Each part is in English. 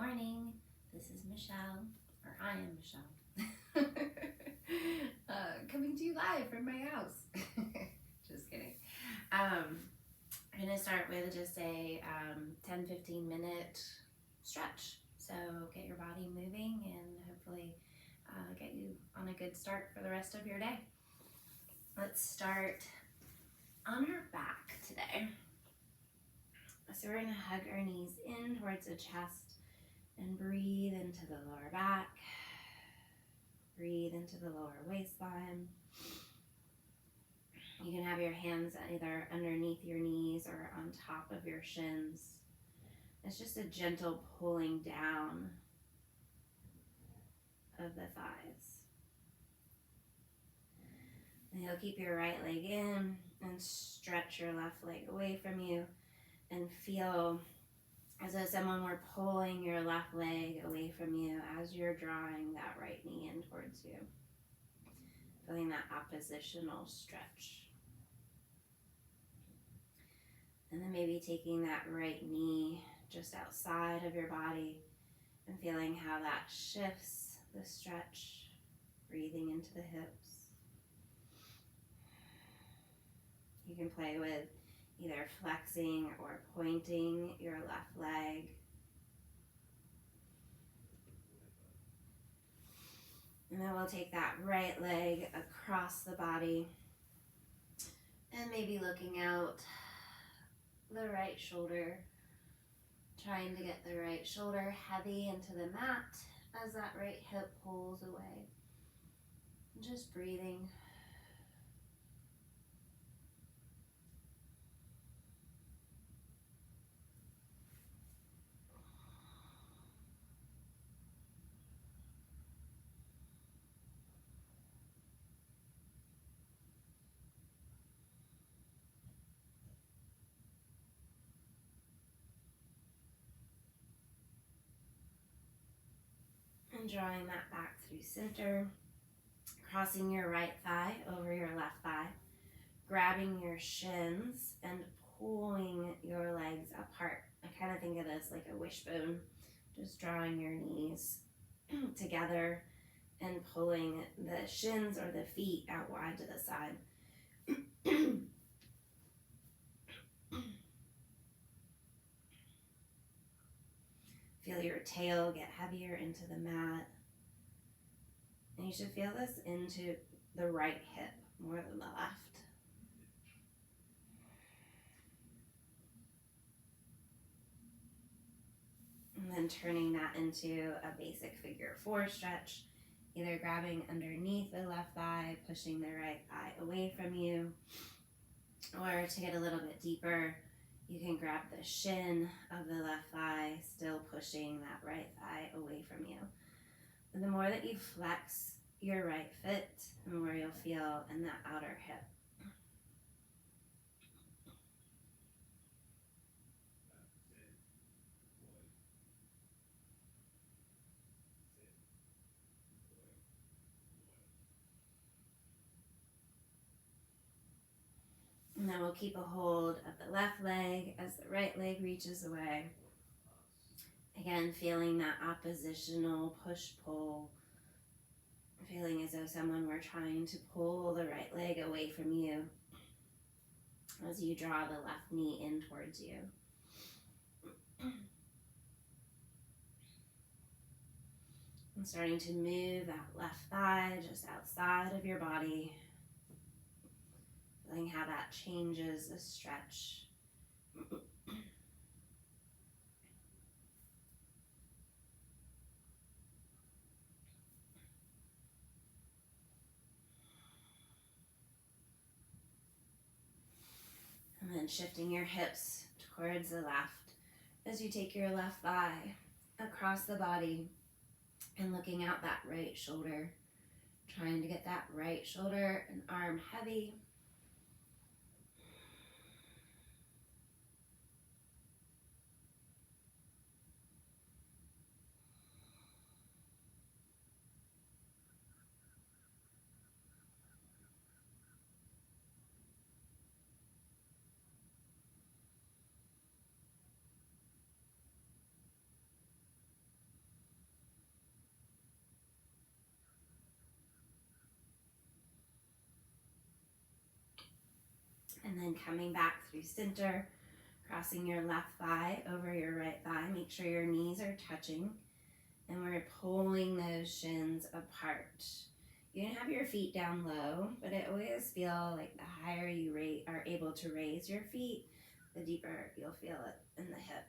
morning. This is Michelle, or I am Michelle. Coming to you live from my house. Just kidding. I'm going to start with just a 10-15 minute stretch. So get your body moving and hopefully get you on a good start for the rest of your day. Let's start on our back today. So we're going to hug our knees in towards the chest and breathe into the lower back. Breathe into the lower waistline. You can have your hands either underneath your knees or on top of your shins. It's just a gentle pulling down of the thighs. And you'll keep your right leg in and stretch your left leg away from you and feel as though someone were pulling your left leg away from you as you're drawing that right knee in towards you. Feeling that oppositional stretch. And then maybe taking that right knee just outside of your body and feeling how that shifts the stretch, breathing into the hips. You can play with either flexing or pointing your left leg. And then we'll take that right leg across the body and maybe looking out the right shoulder, trying to get the right shoulder heavy into the mat as that right hip pulls away. Just breathing. And drawing that back through center, crossing your right thigh over your left thigh, grabbing your shins and pulling your legs apart. I kind of think of this like a wishbone, just drawing your knees together and pulling the shins or the feet out wide to the side. Feel your tail get heavier into the mat. And you should feel this into the right hip more than the left. And then turning that into a basic figure 4 stretch, either grabbing underneath the left thigh, pushing the right thigh away from you, or to get a little bit deeper, you can grab the shin of the left thigh, still pushing that right thigh away from you. And the more that you flex your right foot, the more you'll feel in that outer hip. And then we'll keep a hold of the left leg as the right leg reaches away. Again, feeling that oppositional push-pull, feeling as though someone were trying to pull the right leg away from you as you draw the left knee in towards you. And starting to move that left thigh just outside of your body. Feeling how that changes the stretch. And then shifting your hips towards the left as you take your left thigh across the body and looking out that right shoulder, trying to get that right shoulder and arm heavy. And then coming back through center, crossing your left thigh over your right thigh. Make sure your knees are touching. And we're pulling those shins apart. You can have your feet down low, but I always feel like the higher you are able to raise your feet, the deeper you'll feel it in the hip.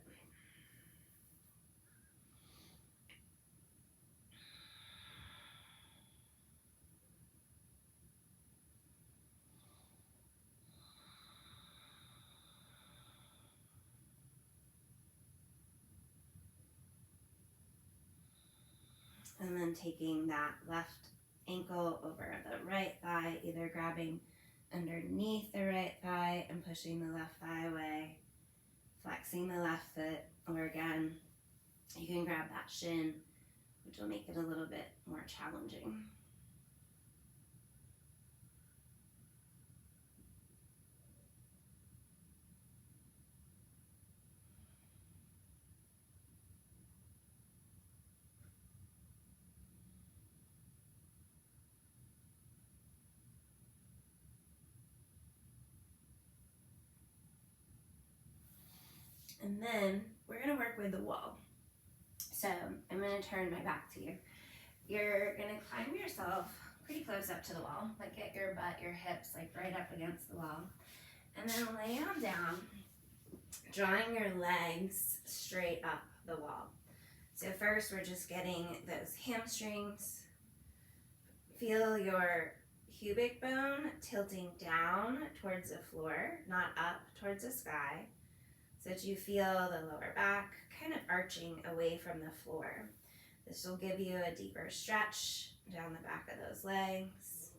And then taking that left ankle over the right thigh, either grabbing underneath the right thigh and pushing the left thigh away, flexing the left foot, or again, you can grab that shin, which will make it a little bit more challenging. And then we're gonna work with the wall. So I'm gonna turn my back to you. You're gonna climb yourself pretty close up to the wall, like get your butt, your hips like right up against the wall. And then lay on down, drawing your legs straight up the wall. So first we're just getting those hamstrings. Feel your pubic bone tilting down towards the floor, not up towards the sky, so that you feel the lower back kind of arching away from the floor. This will give you a deeper stretch down the back of those legs.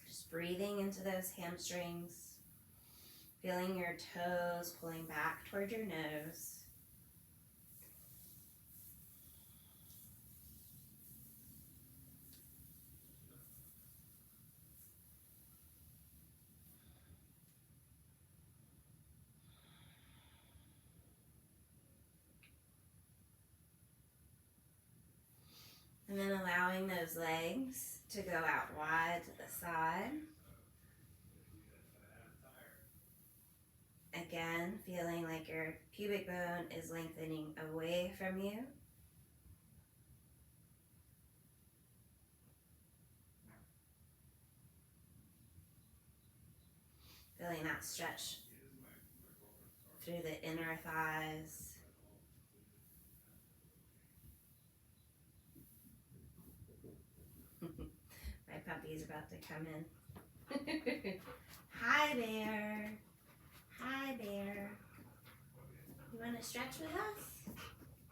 Just breathing into those hamstrings, feeling your toes pulling back toward your nose. And then allowing those legs to go out wide to the side. Again, feeling like your pubic bone is lengthening away from you. Feeling that stretch through the inner thighs. My puppy's about to come in. Hi, Bear. Hi, Bear. You want to stretch with us?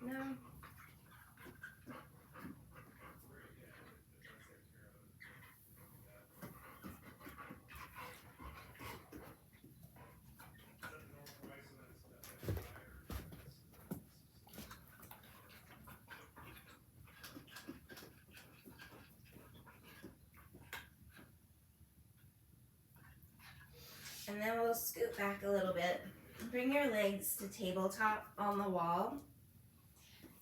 No? And then we'll scoot back a little bit. Bring your legs to tabletop on the wall.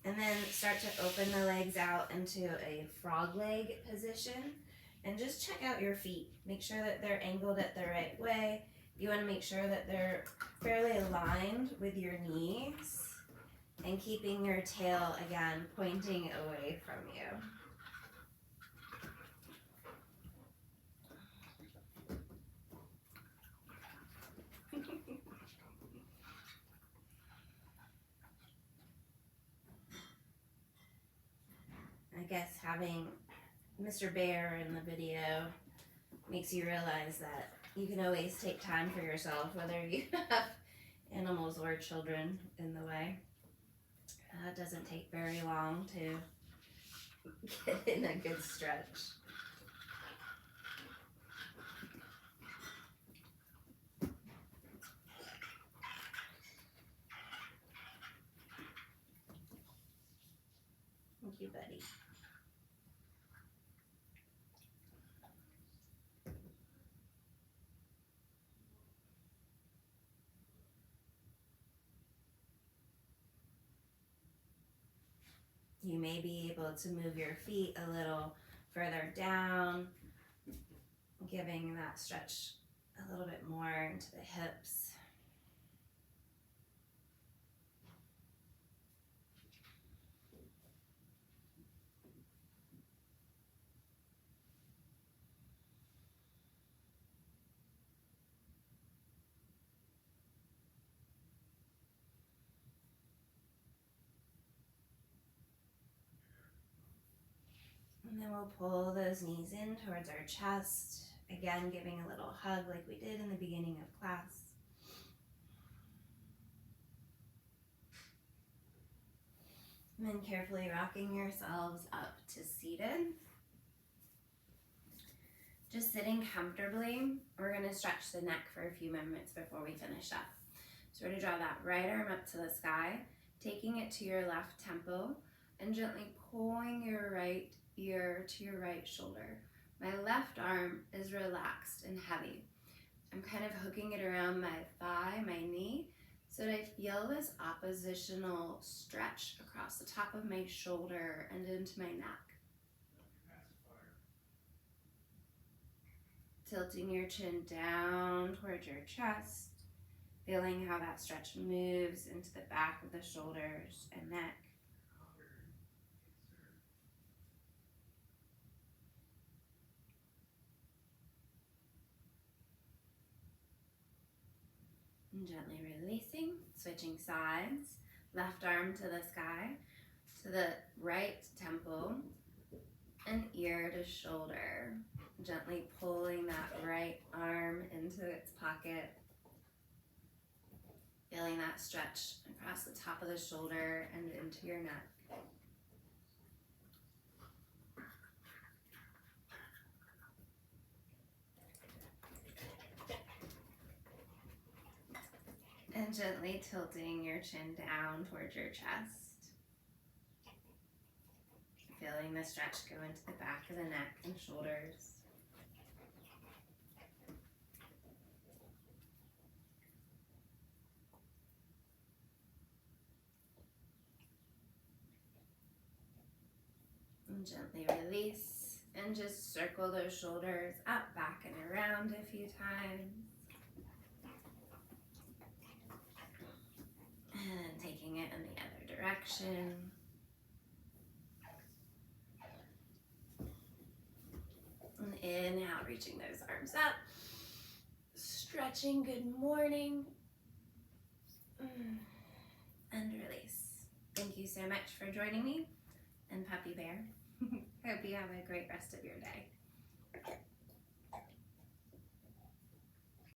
And then start to open the legs out into a frog leg position. And just check out your feet. Make sure that they're angled at the right way. You want to make sure that they're fairly aligned with your knees. And keeping your tail, again, pointing away from you. I guess having Mr. Bear in the video makes you realize that you can always take time for yourself, whether you have animals or children in the way. It doesn't take very long to get in a good stretch. Thank you, buddy. You may be able to move your feet a little further down giving that stretch a little bit more into the hips. And then we'll pull those knees in towards our chest. Again, giving a little hug like we did in the beginning of class. And then carefully rocking yourselves up to seated. Just sitting comfortably, we're going to stretch the neck for a few moments before we finish up. So we're going to draw that right arm up to the sky, taking it to your left temple, and gently pulling your right ear to your right shoulder. My left arm is relaxed and heavy. I'm kind of hooking it around my thigh, my knee, so that I feel this oppositional stretch across the top of my shoulder and into my neck. Tilting your chin down towards your chest, feeling how that stretch moves into the back of the shoulders and neck. And gently releasing, switching sides, left arm to the sky, to the right temple, and ear to shoulder. Gently pulling that right arm into its pocket. Feeling that stretch across the top of the shoulder and into your neck. And gently tilting your chin down towards your chest. Feeling the stretch go into the back of the neck and shoulders. And gently release and just circle those shoulders up, back, and around a few times. And taking it in the other direction. And inhale, reaching those arms up. Stretching, good morning. And release. Thank you so much for joining me and Puppy Bear. Hope you have a great rest of your day.